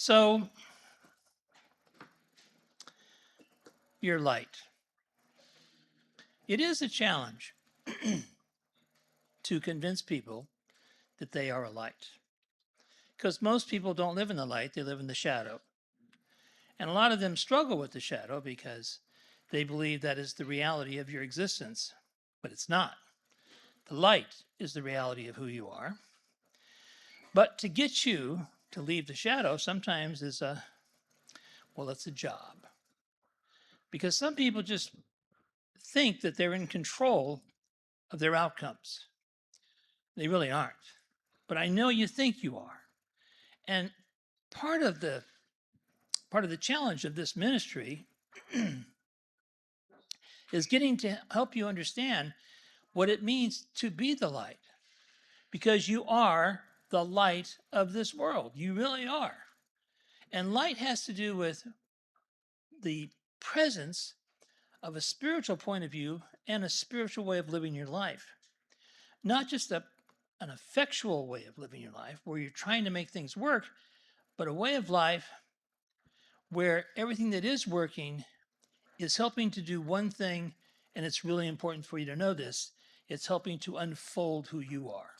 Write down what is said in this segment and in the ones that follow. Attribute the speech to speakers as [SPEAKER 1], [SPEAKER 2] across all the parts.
[SPEAKER 1] So, your light. It is a challenge to convince people that they are a light because most people don't live in the light, they live in the shadow. And a lot of them struggle with the shadow because they believe that is the reality of your existence, but it's not. The light is the reality of who you are. But to get you to leave the shadow sometimes is it's a job. Because some people just think that they're in control of their outcomes. They really aren't. But I know you think you are. And part of the part of the challenge of this ministry is getting to help you understand what it means to be the light, because you are the light of this world. You really are. And light has to do with the presence of a spiritual point of view and a spiritual way of living your life. Not just an effectual way of living your life where you're trying to make things work, but a way of life where everything that is working is helping to do one thing, and it's really important for you to know this. It's helping to unfold who you are.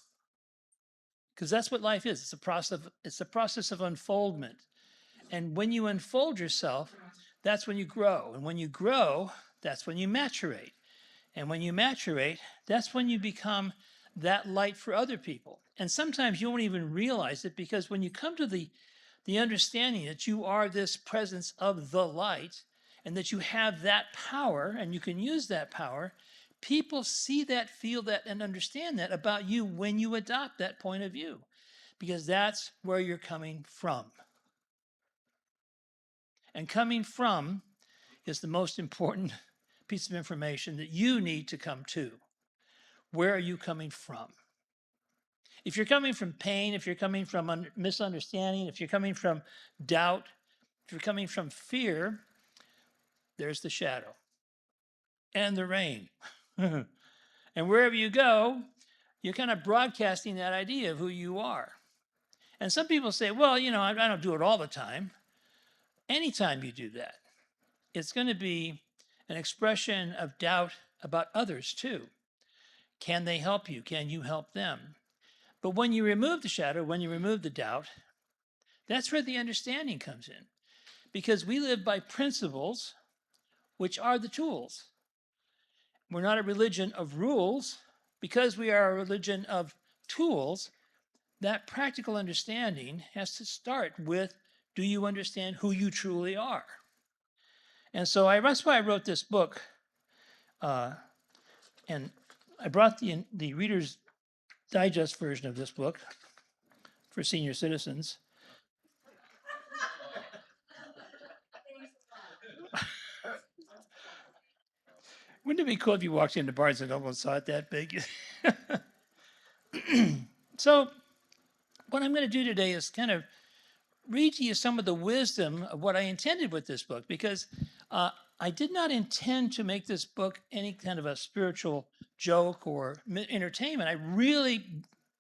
[SPEAKER 1] Because that's what life is. It's a process of unfoldment. And when you unfold yourself, that's when you grow. And when you grow, that's when you maturate. And when you maturate, that's when you become that light for other people. And sometimes you won't even realize it, because when you come to the understanding that you are this presence of the light and that you have that power and you can use that power, people see that, feel that, and understand that about you when you adopt that point of view, because that's where you're coming from. And coming from is the most important piece of information that you need to come to. Where are you coming from? If you're coming from pain, if you're coming from misunderstanding, if you're coming from doubt, if you're coming from fear, there's the shadow and the rain. And wherever you go, you're kind of broadcasting that idea of who you are. And some people say, well, I don't do it all the time. Anytime you do that, it's going to be an expression of doubt about others too. Can they help you? Can you help them? But when you remove the shadow, when you remove the doubt, that's where the understanding comes in. Because we live by principles, which are the tools. We're not a religion of rules. Because we are a religion of tools, that practical understanding has to start with, do you understand who you truly are? And so that's why I wrote this book. And I brought the Reader's Digest version of this book for senior citizens. Wouldn't it be cool if you walked into Barnes and Noble and saw it that big? So what I'm going to do today is kind of read to you some of the wisdom of what I intended with this book, because I did not intend to make this book any kind of a spiritual joke or entertainment. I really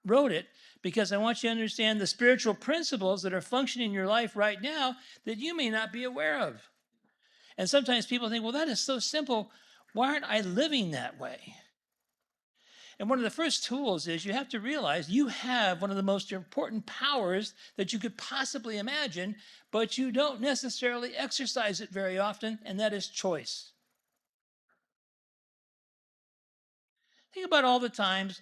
[SPEAKER 1] wrote it because I want you to understand the spiritual principles that are functioning in your life right now that you may not be aware of. And sometimes people think, well, that is so simple. Why aren't I living that way? And one of the first tools is you have to realize you have one of the most important powers that you could possibly imagine, but you don't necessarily exercise it very often, and that is choice. Think about all the times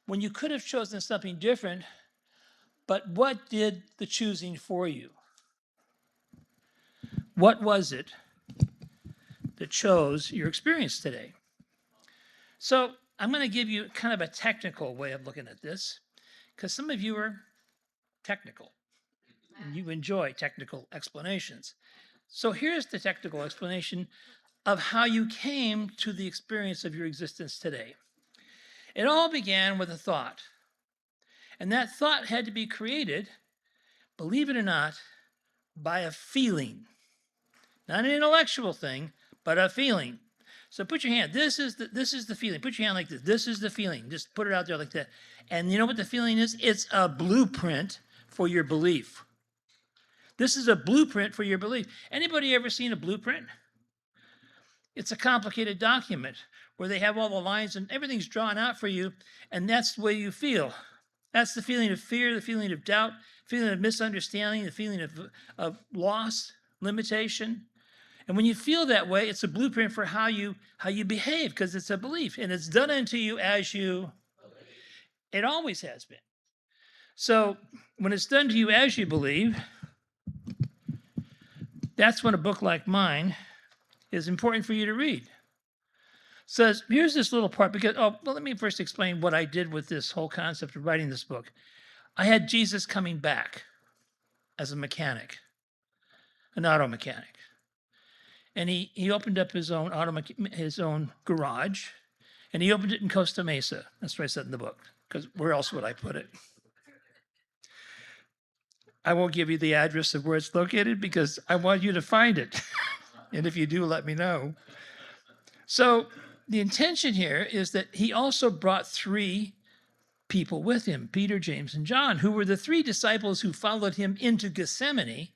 [SPEAKER 1] when you could have chosen something different, but what did the choosing for you? What was it that chose your experience today? So I'm going to give you kind of a technical way of looking at this, because some of you are technical and you enjoy technical explanations. So here's the technical explanation of how you came to the experience of your existence today. It all began with a thought. And that thought had to be created, believe it or not, by a feeling. Not an intellectual thing, but a feeling. So put your hand, this is the feeling. Put your hand like this. This is the feeling. Just put it out there like that. And you know what the feeling is? It's a blueprint for your belief. This is a blueprint for your belief. Anybody ever seen a blueprint? It's a complicated document where they have all the lines and everything's drawn out for you, and that's the way you feel. That's the feeling of fear, the feeling of doubt, feeling of misunderstanding, the feeling of loss, limitation. And when you feel that way, it's a blueprint for how you behave, because it's a belief, and it's done unto you as you. It always has been. So when it's done to you as you believe, that's when a book like mine is important for you to read. So here's this little part, because, let me first explain what I did with this whole concept of writing this book. I had Jesus coming back as a mechanic, an auto mechanic. And he opened up his own garage, and he opened it in Costa Mesa. That's what I said in the book, because where else would I put it? I won't give you the address of where it's located because I want you to find it. And if you do, let me know. So the intention here is that he also brought 3 people with him, Peter, James, and John, who were the 3 disciples who followed him into Gethsemane.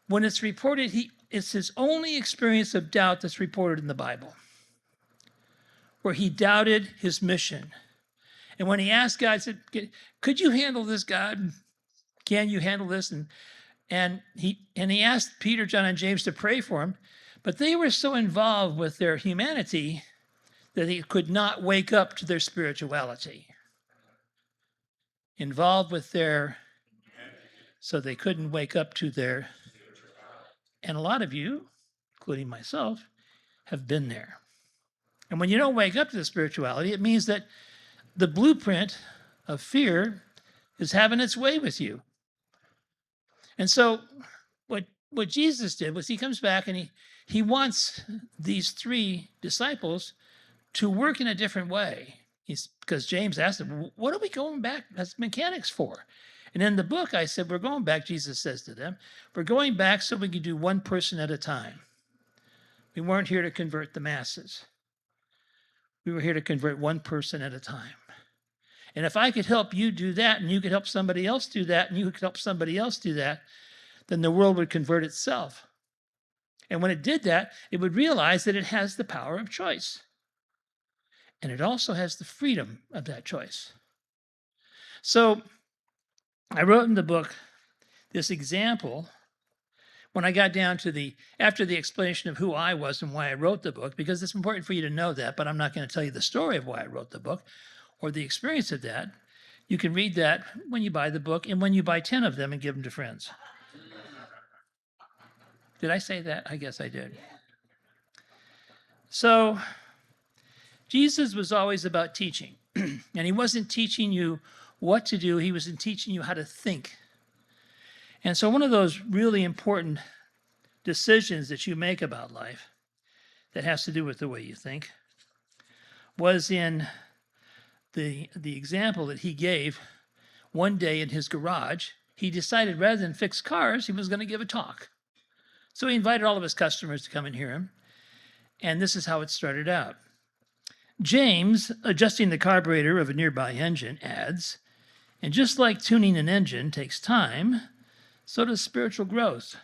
[SPEAKER 1] When it's reported, it's his only experience of doubt that's reported in the Bible, where he doubted his mission. And when he asked God, said, could you handle this, God? Can you handle this? And he asked Peter, John, and James to pray for him, but they were so involved with their humanity that he could not wake up to their spirituality. Involved with so they couldn't wake up to their, and a lot of you, including myself, have been there. And when you don't wake up to the spirituality, it means that the blueprint of fear is having its way with you. And so what Jesus did was he comes back and he wants these 3 disciples to work in a different way. Because James asked him, what are we going back as mechanics for? And in the book, I said, we're going back, Jesus says to them, we're going back so we can do one person at a time. We weren't here to convert the masses. We were here to convert one person at a time. And if I could help you do that, and you could help somebody else do that, and you could help somebody else do that, then the world would convert itself. And when it did that, it would realize that it has the power of choice. And it also has the freedom of that choice. So I wrote in the book this example when I got down to after the explanation of who I was and why I wrote the book, because it's important for you to know that, but I'm not going to tell you the story of why I wrote the book or the experience of that. You can read that when you buy the book and when you buy 10 of them and give them to friends. Did I say that? I guess I did. So Jesus was always about teaching, and he wasn't teaching you what to do. He was teaching you how to think. And so one of those really important decisions that you make about life that has to do with the way you think was in the example that he gave one day in his garage. He decided rather than fix cars, he was going to give a talk. So he invited all of his customers to come and hear him. And this is how it started out. James, adjusting the carburetor of a nearby engine, adds, and just like tuning an engine takes time, so does spiritual growth.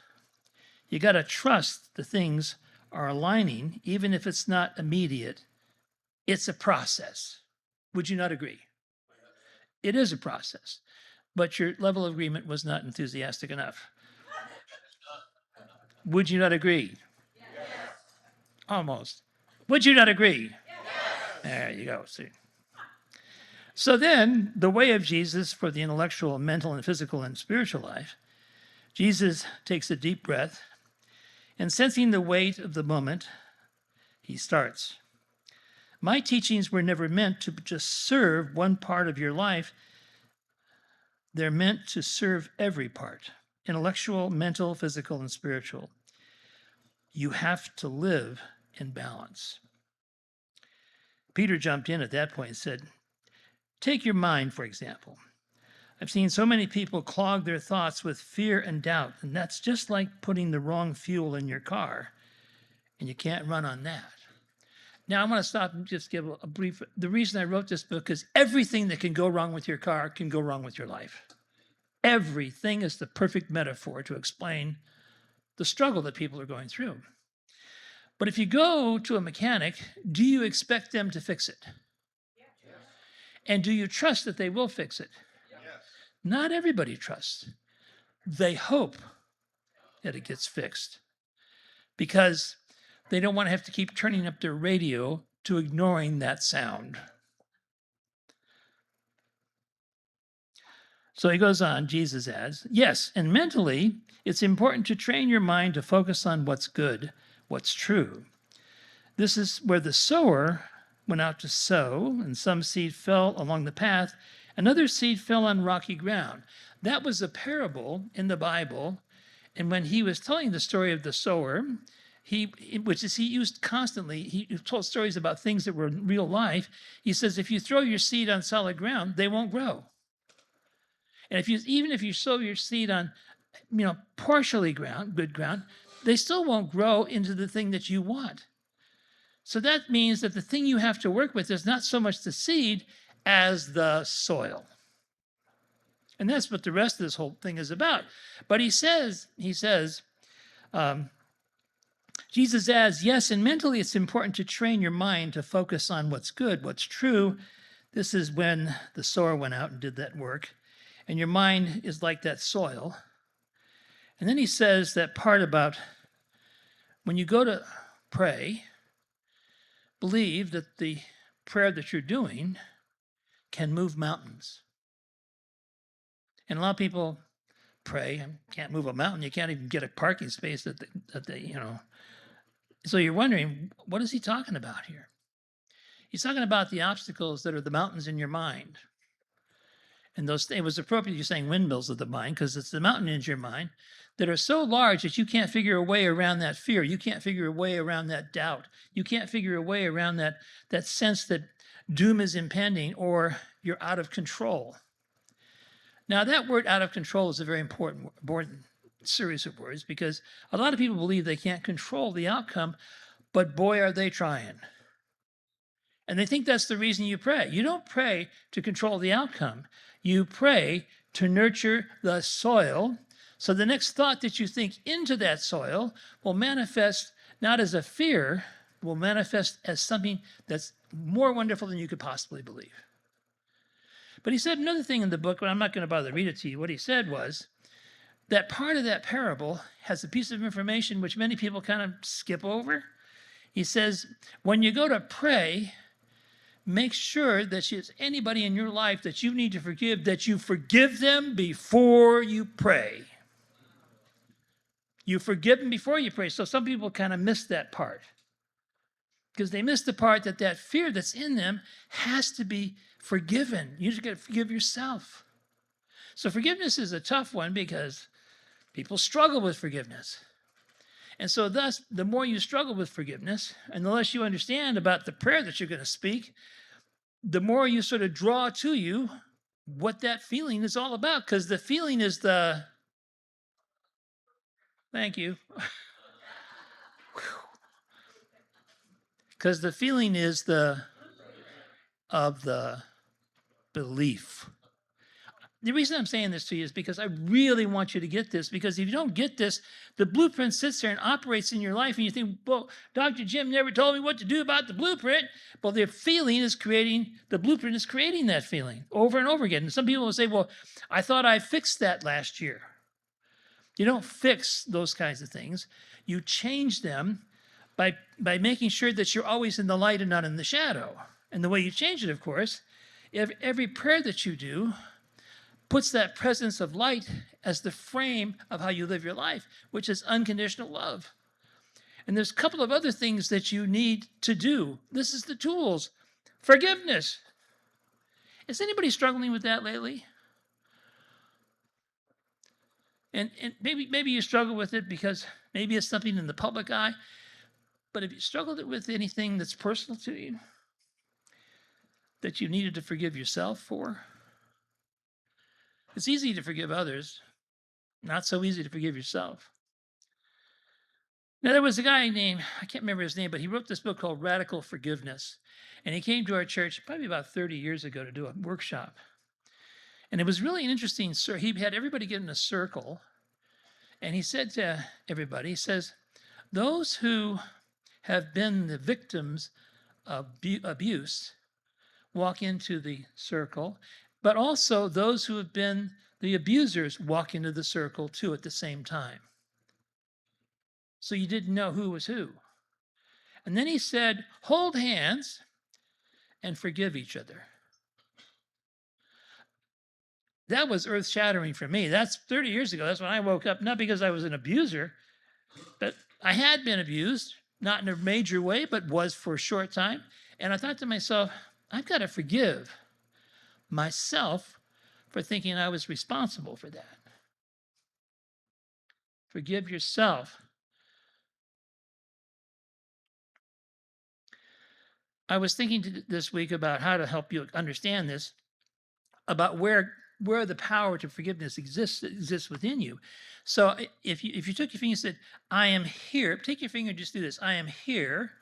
[SPEAKER 1] You got to trust the things are aligning, even if it's not immediate. It's a process. Would you not agree? It is a process, but your level of agreement was not enthusiastic enough. Would you not agree? Yes. Almost. Would you not agree? Yes. There you go. See. So then, the way of Jesus for the intellectual, mental, and physical and spiritual life, Jesus takes a deep breath, and sensing the weight of the moment, he starts. My teachings were never meant to just serve one part of your life. They're meant to serve every part. Intellectual, mental, physical, and spiritual. You have to live in balance. Peter jumped in at that point and said, take your mind, for example. I've seen so many people clog their thoughts with fear and doubt, and that's just like putting the wrong fuel in your car, and you can't run on that. Now, I want to stop and just give a brief. The reason I wrote this book is everything that can go wrong with your car can go wrong with your life. Everything is the perfect metaphor to explain the struggle that people are going through. But if you go to a mechanic, do you expect them to fix it?
[SPEAKER 2] Yes.
[SPEAKER 1] And do you trust that they will fix it?
[SPEAKER 2] Yes.
[SPEAKER 1] Not everybody trusts. They hope that it gets fixed because they don't want to have to keep turning up their radio to ignoring that sound. So he goes on, Jesus adds, yes, and mentally, it's important to train your mind to focus on what's good, what's true. This is where the sower went out to sow, and some seed fell along the path, another seed fell on rocky ground. That was a parable in the Bible, and when he was telling the story of the sower, he used constantly, he told stories about things that were in real life. He says, if you throw your seed on solid ground, they won't grow. And even if you sow your seed on, partially good ground, they still won't grow into the thing that you want. So that means that the thing you have to work with is not so much the seed as the soil. And that's what the rest of this whole thing is about. But he says, Jesus adds, yes, and mentally it's important to train your mind to focus on what's good, what's true. This is when the sower went out and did that work. And your mind is like that soil. And then he says that part about when you go to pray, believe that the prayer that you're doing can move mountains. And a lot of people pray and can't move a mountain. You can't even get a parking space that they. So you're wondering, what is he talking about here? He's talking about the obstacles that are the mountains in your mind. And it was appropriate you're saying windmills of the mind, because it's the mountain in your mind that are so large that you can't figure a way around that fear. You can't figure a way around that doubt. You can't figure a way around that sense that doom is impending or you're out of control. Now, that word out of control is a very important series of words, because a lot of people believe they can't control the outcome, but boy, are they trying. And they think that's the reason you pray. You don't pray to control the outcome. You pray to nurture the soil, so the next thought that you think into that soil will manifest not as a fear, will manifest as something that's more wonderful than you could possibly believe. But he said another thing in the book, but I'm not going to bother to read it to you. What he said was that part of that parable has a piece of information which many people kind of skip over. He says, when you go to pray, make sure that there's anybody in your life that you need to forgive, that you forgive them before you pray. You forgive them before you pray. So some people kind of miss that part, because they miss the part that fear that's in them has to be forgiven. You just got to forgive yourself. So forgiveness is a tough one because people struggle with forgiveness. And so thus, the more you struggle with forgiveness, and the less you understand about the prayer that you're going to speak, the more you sort of draw to you what that feeling is all about. Because the feeling is thank you. Because the feeling is of the belief. The reason I'm saying this to you is because I really want you to get this, because if you don't get this, the blueprint sits there and operates in your life, and you think, well, Dr. Jim never told me what to do about the blueprint. Well, the blueprint is creating that feeling over and over again. And some people will say, well, I thought I fixed that last year. You don't fix those kinds of things. You change them by making sure that you're always in the light and not in the shadow. And the way you change it, of course, every prayer that you do puts that presence of light as the frame of how you live your life, which is unconditional love. And there's a couple of other things that you need to do. This is the tools. Forgiveness. Is anybody struggling with that lately? And maybe you struggle with it because maybe it's something in the public eye. But have you struggled with anything that's personal to you that you needed to forgive yourself for? It's easy to forgive others, not so easy to forgive yourself. Now, there was a guy named, I can't remember his name, but he wrote this book called Radical Forgiveness. And he came to our church probably about 30 years ago to do a workshop. And it was really an interesting, he had everybody get in a circle. And he said to everybody, he says, those who have been the victims of abuse walk into the circle, but also those who have been the abusers walk into the circle too at the same time. So you didn't know who was who. And then he said, hold hands and forgive each other. That was earth shattering for me. That's 30 years ago. That's when I woke up, not because I was an abuser, but I had been abused, not in a major way, but was for a short time. And I thought to myself, I've got to forgive myself for thinking I was responsible for that. Forgive yourself. I was thinking this week about how to help you understand this, about where the power to forgiveness exists within you. So if you took your finger and said, I am here, take your finger and just do this. I am here,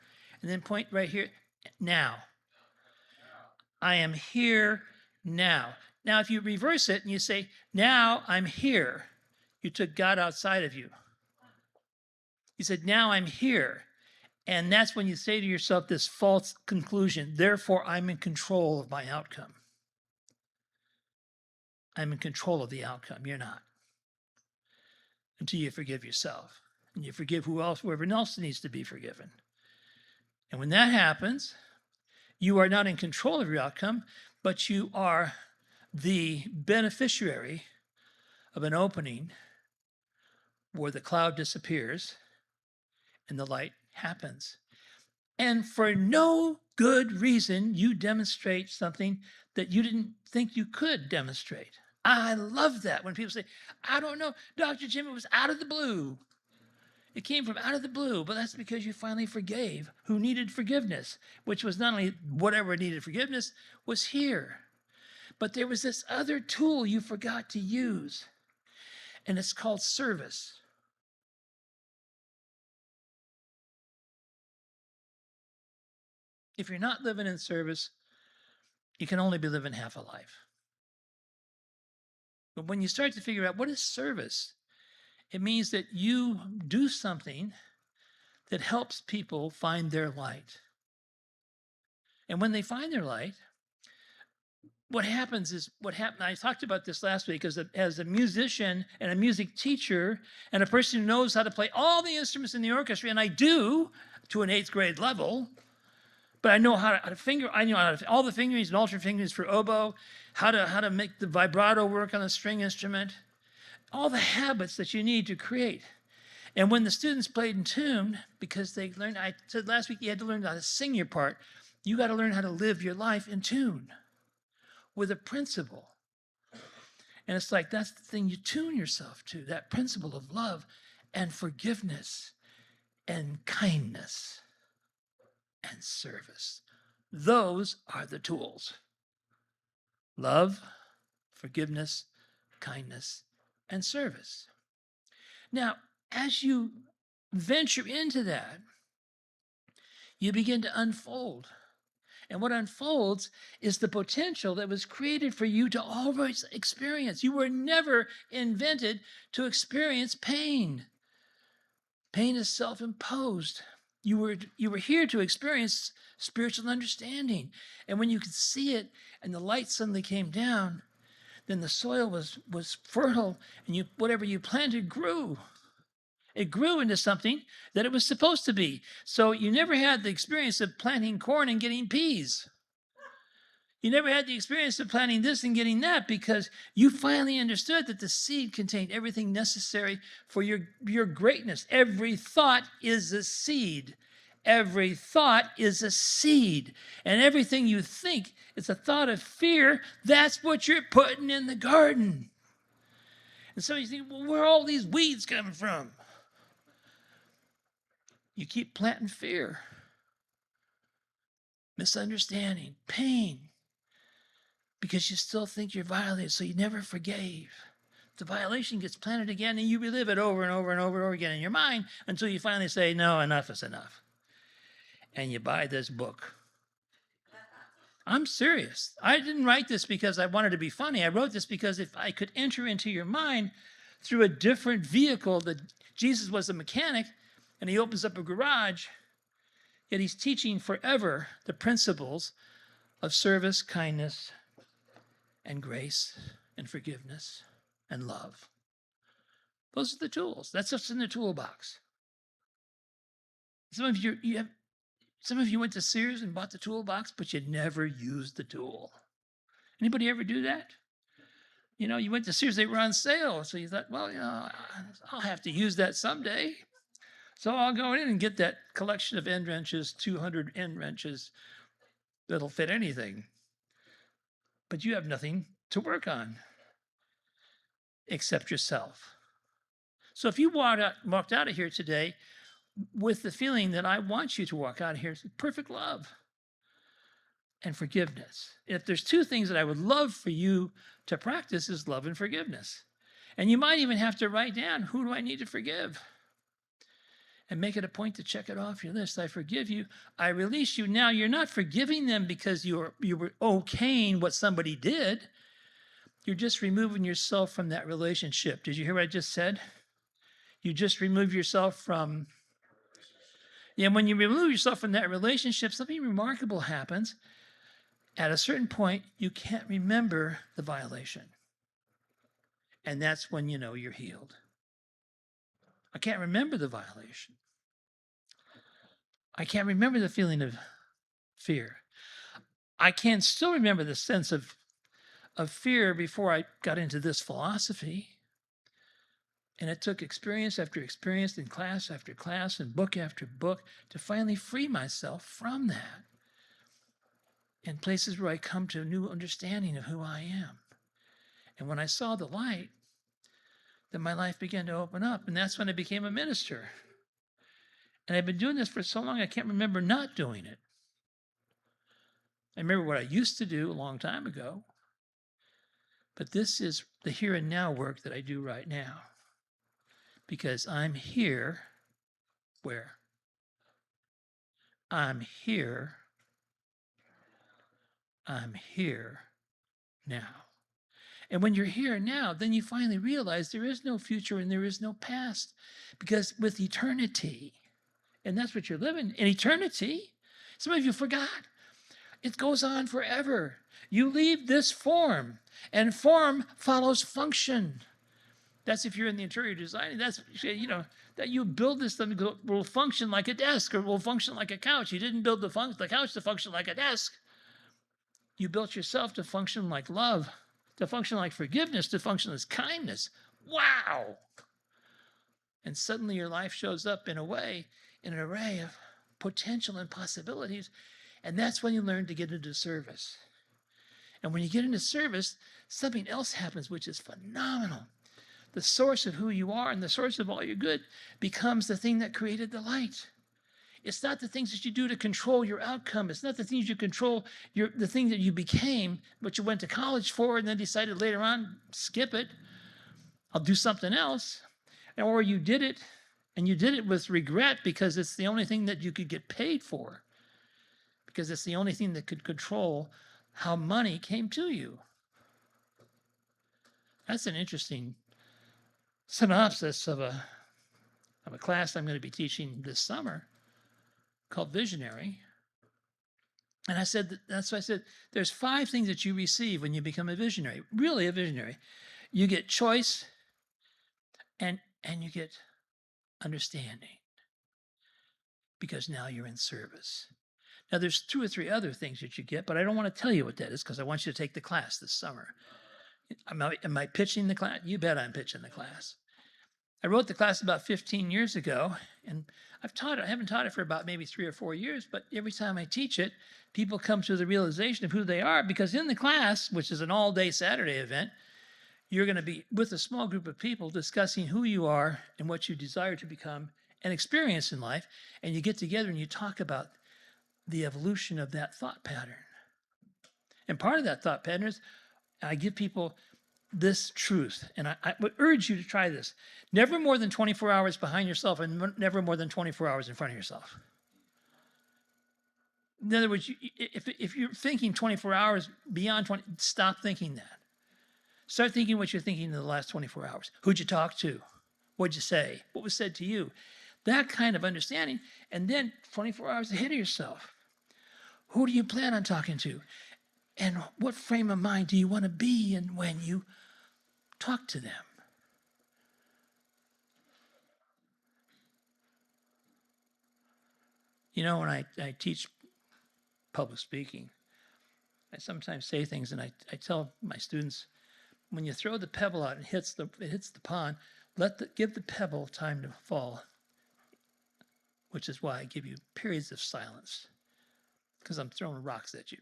[SPEAKER 1] and then point right here, now. I am here now. Now, if you reverse it and you say, now I'm here, you took God outside of you. You said, now I'm here. And that's when you say to yourself this false conclusion, therefore I'm in control of my outcome. I'm in control of the outcome. You're not. Until you forgive yourself. And you forgive whoever else needs to be forgiven. And when that happens, you are not in control of your outcome, but you are the beneficiary of an opening where the cloud disappears and the light happens. And for no good reason, you demonstrate something that you didn't think you could demonstrate. I love that when people say, I don't know, Dr. Jim, it was out of the blue. It came from out of the blue, but that's because you finally forgave who needed forgiveness, which was not only whatever needed forgiveness was here, but there was this other tool you forgot to use, and it's called service. If you're not living in service, you can only be living half a life. But when you start to figure out what is service, it means that you do something that helps people find their light. And when they find their light, what happens is I talked about this last week as a musician and a music teacher and a person who knows how to play all the instruments in the orchestra, and I do to an 8th grade level, but I know how to finger, I know how to, all the fingerings and alternate fingerings for oboe, how to make the vibrato work on a string instrument, all the habits that you need to create. And when the students played in tune, because they learned, I said last week you had to learn how to sing your part, you got to learn how to live your life in tune with a principle. And it's like that's the thing you tune yourself to, that principle of love and forgiveness and kindness and service. Those are the tools. Love, forgiveness, kindness, and service. Now, as you venture into that, you begin to unfold. And what unfolds is the potential that was created for you to always experience. You were never invented to experience pain. Pain is self-imposed. You were here to experience spiritual understanding. And when you could see it and the light suddenly came down, then the soil was fertile and whatever you planted grew. It grew into something that it was supposed to be. So you never had the experience of planting corn and getting peas. You never had the experience of planting this and getting that because you finally understood that the seed contained everything necessary for your greatness. Every thought is a seed. Every thought is a seed. And everything you think is a thought of fear, that's what you're putting in the garden. And so you think, well, where are all these weeds coming from? You keep planting fear, misunderstanding, pain, because you still think you're violated, so you never forgave. The violation gets planted again, and you relive it over and over and over and over again in your mind until you finally say, no, enough is enough. And you buy this book. I'm serious. I didn't write this because I wanted to be funny. I wrote this because if I could enter into your mind through a different vehicle, that Jesus was a mechanic and he opens up a garage, yet he's teaching forever the principles of service, kindness, and grace, and forgiveness, and love. Those are the tools. That's what's in the toolbox. Some of you went to Sears and bought the toolbox, but you never used the tool. Anybody ever do that? You went to Sears, they were on sale. So you thought, well, I'll have to use that someday. So I'll go in and get that collection of end wrenches, 200 end wrenches that'll fit anything. But you have nothing to work on except yourself. So if you walked out of here today with the feeling that I want you to walk out of here, perfect love and forgiveness. If there's two things that I would love for you to practice is love and forgiveness. And you might even have to write down, who do I need to forgive? And make it a point to check it off your list. I forgive you. I release you. Now, you're not forgiving them because you were okaying what somebody did. You're just removing yourself from that relationship. Did you hear what I just said? You just remove yourself from... Yeah, when you remove yourself from that relationship, something remarkable happens. At a certain point, you can't remember the violation. And that's when you know you're healed. I can't remember the violation. I can't remember the feeling of fear. I can still remember the sense of fear before I got into this philosophy. And it took experience after experience in class after class and book after book to finally free myself from that. In places where I come to a new understanding of who I am. And when I saw the light, then my life began to open up. And that's when I became a minister. And I've been doing this for so long, I can't remember not doing it. I remember what I used to do a long time ago. But this is the here and now work that I do right now. Because I'm here, where? I'm here now. And when you're here now, then you finally realize there is no future and there is no past. Because with eternity, and that's what you're living, in eternity, some of you forgot, it goes on forever. You leave this form, and form follows function. That's if you're in the interior designing. That's, that you build this thing that will function like a desk or will function like a couch. You didn't build the couch to function like a desk. You built yourself to function like love, to function like forgiveness, to function as kindness. Wow! And suddenly your life shows up in an array of potential and possibilities. And that's when you learn to get into service. And when you get into service, something else happens, which is phenomenal. The source of who you are and the source of all your good becomes the thing that created the light. It's not the things that you do to control your outcome. It's not the things you control, the thing that you became, what you went to college for, and then decided later on, skip it. I'll do something else. Or you did it, and you did it with regret because it's the only thing that you could get paid for. Because it's the only thing that could control how money came to you. That's an interesting synopsis of a class I'm going to be teaching this summer called Visionary. And that's why I said, there's 5 things that you receive when you become a visionary, really a visionary. You get choice and you get understanding because now you're in service. Now there's 2 or 3 other things that you get, but I don't want to tell you what that is because I want you to take the class this summer. Am I pitching the class? You bet I'm pitching the class. I wrote the class about 15 years ago, and I haven't taught it for about maybe 3 or 4 years, but every time I teach it, people come to the realization of who they are, because in the class, which is an all-day Saturday event, you're going to be with a small group of people discussing who you are and what you desire to become and experience in life, and you get together and you talk about the evolution of that thought pattern. And part of that thought pattern is I give people this truth, and I would urge you to try this. Never more than 24 hours behind yourself and never more than 24 hours in front of yourself. In other words, if you're thinking 24 hours beyond 20, stop thinking that. Start thinking what you're thinking in the last 24 hours. Who'd you talk to? What'd you say? What was said to you? That kind of understanding. And then 24 hours ahead of yourself. Who do you plan on talking to? And what frame of mind do you want to be in when you talk to them? You know, when I teach public speaking, I sometimes say things and I tell my students, when you throw the pebble out and it hits the pond, give the pebble time to fall, which is why I give you periods of silence, because I'm throwing rocks at you.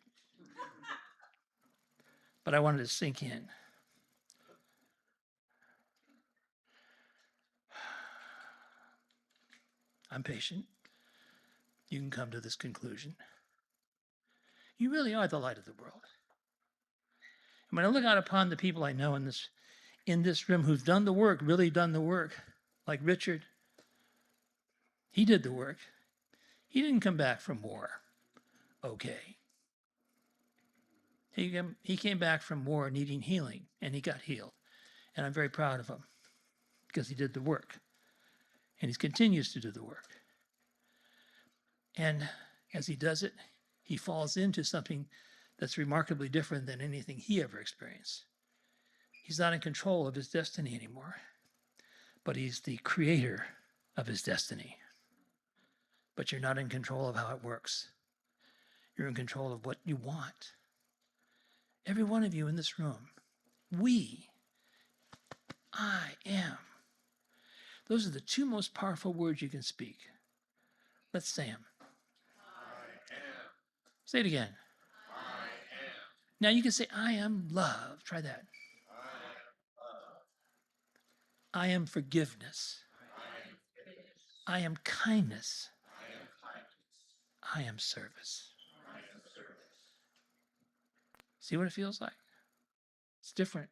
[SPEAKER 1] But I wanted to sink in. I'm patient. You can come to this conclusion. You really are the light of the world. And when I look out upon the people I know in this room who've done the work, really done the work, like Richard, he did the work. He didn't come back from war okay. He came back from war needing healing, and he got healed. And I'm very proud of him because he did the work. And he continues to do the work. And as he does it, he falls into something that's remarkably different than anything he ever experienced. He's not in control of his destiny anymore, but he's the creator of his destiny. But you're not in control of how it works. You're in control of what you want. Every one of you in this room, I am. Those are the two most powerful words you can speak. Let's say them. I am. Say it again. I am. Now you can say, I am love. Try that. I am love. I am forgiveness. I am kindness. I am service. See what it feels like? It's different.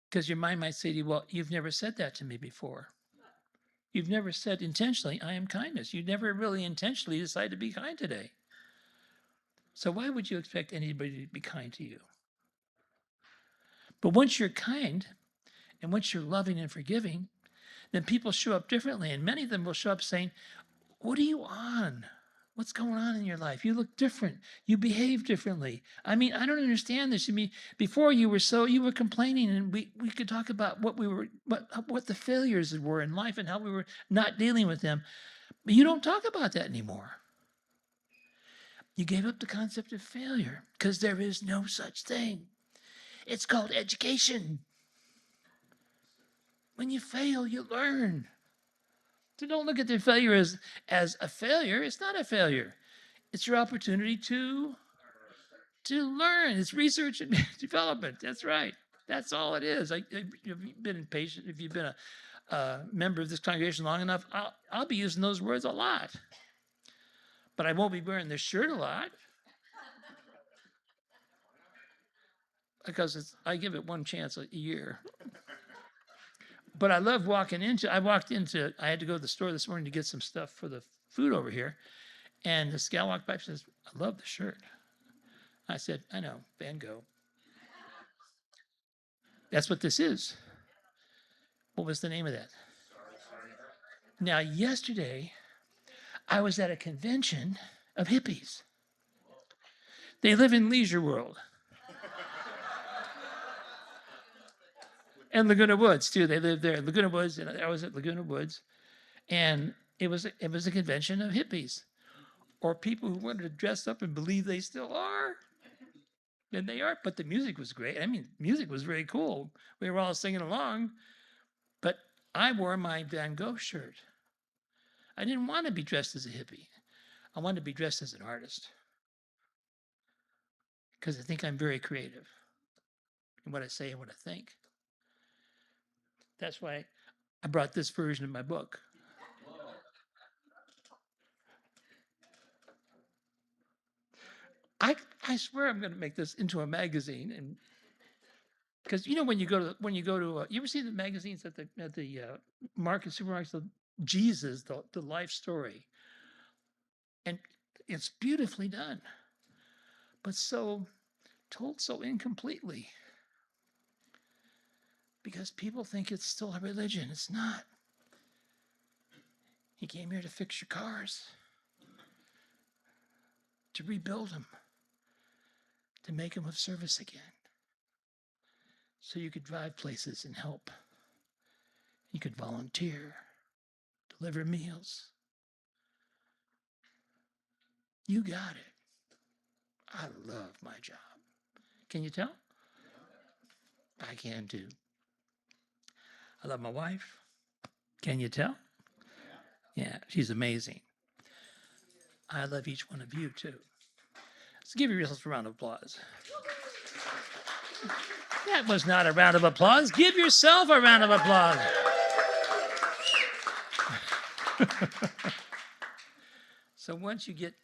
[SPEAKER 1] Because your mind might say to you, well, you've never said that to me before. You've never said intentionally, I am kindness. You never really intentionally decided to be kind today. So why would you expect anybody to be kind to you? But once you're kind, and once you're loving and forgiving, then people show up differently. And many of them will show up saying, what are you on? What's going on in your life? You look different. You behave differently. I mean, I don't understand this. I mean, before you were complaining, and we could talk about what the failures were in life and how we were not dealing with them. But you don't talk about that anymore. You gave up the concept of failure because there is no such thing. It's called education. When you fail, you learn. So don't look at the failure as a failure. It's not a failure. It's your opportunity to learn. It's research and development. That's right. That's all it is. If you've been patient, if you've been a member of this congregation long enough, I'll be using those words a lot. But I won't be wearing this shirt a lot. Because I give it one chance a year. But I love I had to go to the store this morning to get some stuff for the food over here. And this gal walked by and says, I love the shirt. I said, I know, Van Gogh. That's what this is. What was the name of that? Now, yesterday, I was at a convention of hippies. They live in Leisure World. And Laguna Woods, too. They live there. Laguna Woods, and I was at Laguna Woods. And it was a convention of hippies, or people who wanted to dress up and believe they still are. And they are, but the music was great. I mean, music was very cool. We were all singing along, but I wore my Van Gogh shirt. I didn't want to be dressed as a hippie. I wanted to be dressed as an artist because I think I'm very creative in what I say and what I think. That's why I brought this version of my book. I swear I'm going to make this into a magazine, and because you know when you go to you ever see the magazines at the supermarkets, Jesus, the life story, and It's beautifully done, but told so incompletely. Because people think it's still a religion. It's not. He came here to fix your cars, to rebuild them, to make them of service again, so you could drive places and help. You could volunteer, deliver meals. You got it. I love my job. Can you tell? I can too. I love my wife. Can you tell? Yeah, she's amazing. I love each one of you too. So give yourself a round of applause. That was not a round of applause. Give yourself a round of applause. So once you get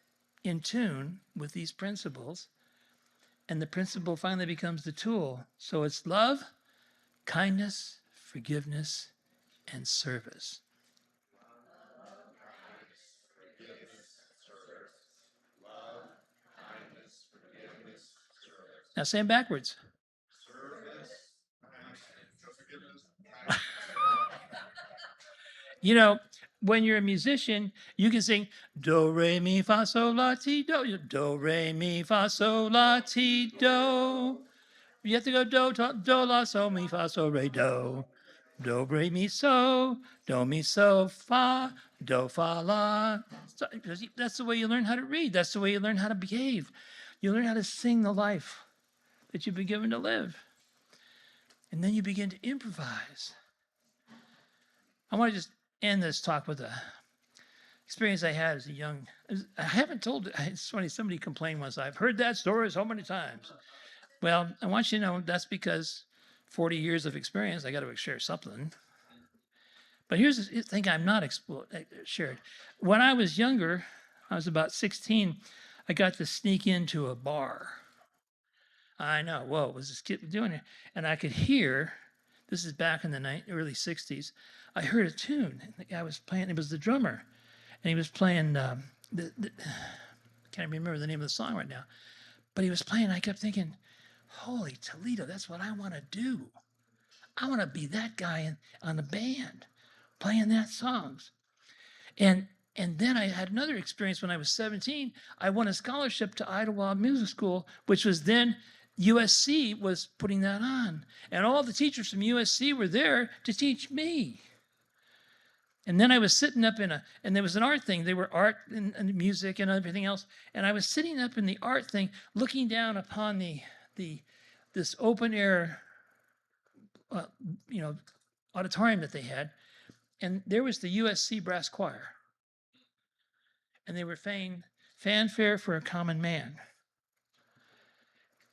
[SPEAKER 1] in tune with these principles, and the principle finally becomes the tool. So it's love, kindness, forgiveness, and service. Now say them backwards. You know, when you're a musician, you can sing do, re, mi, fa, sol, la, ti, do. Do, re, mi, fa, sol, la, ti, do. You have to go do, la, sol, mi, fa, sol, re, do. Do, re, mi, so. Do, mi, so, fa. Do, fa, la. So, that's the way you learn how to read. That's the way you learn how to behave. You learn how to sing the life that you've been given to live. And then you begin to improvise. I want to just end this talk with a experience I had as a young, I haven't told it. It's funny, somebody complained once, I've heard that story so many times. Well, I want you to know that's because 40 years of experience, I got to share something. But here's the thing I'm not shared. When I was younger, I was about 16, I got to sneak into a bar. I know, whoa, what was this kid doing here? And I could hear, this is back in the early 60s, I heard a tune. And the guy was playing, it was the drummer. And he was playing, can't remember the name of the song right now, but he was playing. I kept thinking, holy Toledo, that's what I want to do. I want to be that guy on the band playing that songs. And then I had another experience when I was 17. I won a scholarship to Idlewild Music School, which was then USC was putting that on. And all the teachers from USC were there to teach me. And then I was sitting up and there was an art thing. There were art and music and everything else. And I was sitting up in the art thing, looking down upon this open air, auditorium that they had. And there was the USC brass choir. And they were playing Fanfare for a Common Man.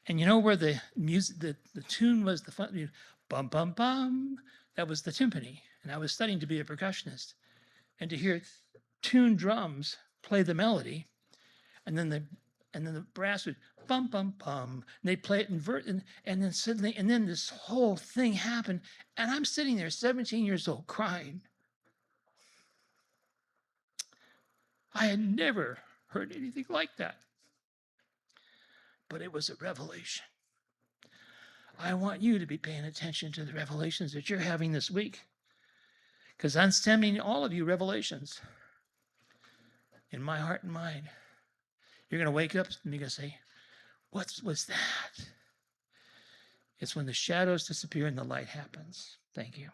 [SPEAKER 1] And you know where the music, the tune was the fun, bum, bum, bum. That was the timpani. And I was studying to be a percussionist. And to hear tuned drums play the melody, and then the brass would bum, bum, bum. And they'd play it and then suddenly, and then this whole thing happened. And I'm sitting there, 17 years old, crying. I had never heard anything like that. But it was a revelation. I want you to be paying attention to the revelations that you're having this week. Because I'm sending all of you revelations in my heart and mind. You're going to wake up and you're going to say, what was that? It's when the shadows disappear and the light happens. Thank you.